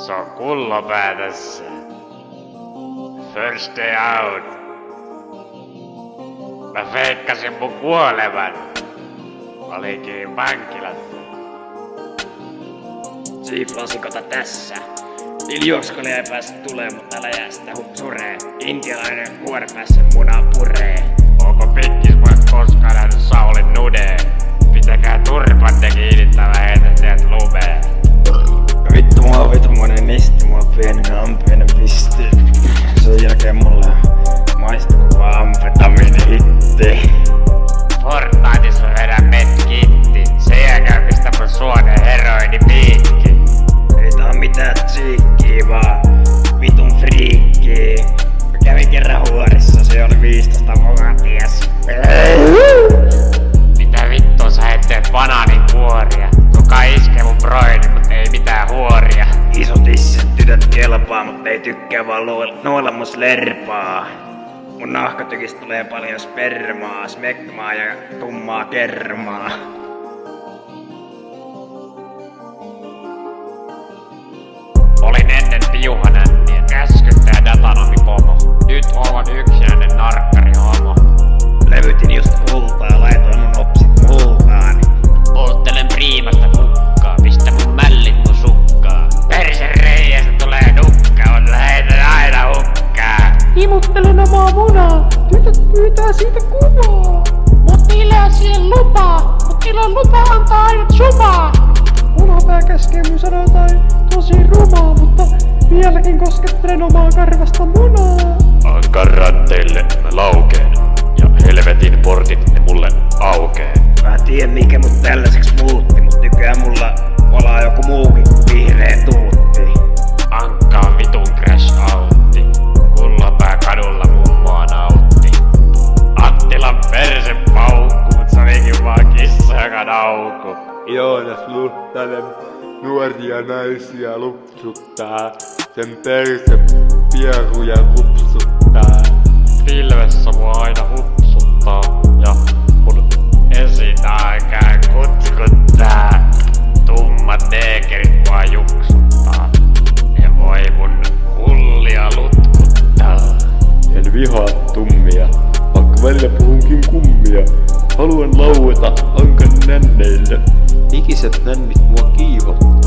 Se on kullopää tässä. First day out. Mä feikkasin mun kuolevan. Olikin vankilassa. Siiflasikota tässä. Juokskolia ei pääse tulee, mutta älä jää sitä suree. Intialainen kuoripäässä munaa puree. Onko pikkismuot koskaan nähnyt Saulin nudee? Pitäkää turpanne kiinni, tai mä heitän teidät lumeen. Vittu monen nisti, mua pienen ampienen pisti. Sen jälkeen mulle maistuu vaan amfetamiini-hitti. Fortniteissa vedän medkitti. Sen jälkeen pistä mun suoneen heroinipiikki. Ei tää oo mitään tsiikkiä, vaan vitun friikkiä. Mä kävin kerran huorissa, se oli 15-vuotias. Mitä vittua sä teet banaanin kuoria? Kuka iskee mun broidi, mut ei mitään huoria. Isotissiset tytöt kelpaa, mut ei tykkää vaan noilla mun slerpaa. Mun nahkatykistä tulee paljon spermaa, smekmaa ja tummaa kermaa. Olin ennen piuhanänniä, käskyttäjä datanomi-pomo. Nyt olen yksinäinen narkkari homo. Levytin just kultaa ja laitoin mun opsit multaan. Polttelen priimasta kukkaa, pistä mun mällit mun sukkaa. Persen reiästä tulee nukka, on lähetän aina hukkaa. Imuttelen omaa munaa, tytöt pyytää siitä kuvaa. Mut niillä on siihen lupaa, mut niillä on lupa antaa ainut sumaa. Munapää käskee mun sanoa jotain tosi rumaa, mutta vieläkin koskettelen omaa karvasta munaa. Ankaran teille mä laukeen, ja helvetin portit ne mulle aukee. Mä en tiedä mikä mut tällaiseksi muutti, mut nykyään mulla palaa joku muukin kuin vihreä tuutti. Ankka on vitun crash outti, kullopää kadulla mummoa nautti. Attilan perse paukku, mut se olikin vaan kissa joka naukku. Joonas Luhtanen nuoria naisia lupsuttaa, sen perse pieruja rupsuttaa. Pilvessä mua aina hupsuttaa, ja mun esinääkään kutkuttaa. Tummat neekerit mua juksuttaa, ne voi mun hullia lutkuttaa. En vihaa tummia, vaikka välillä puhunkin kummia. Haluan laueta ankan nänneille. Ikiset nännit mua kiihottaa.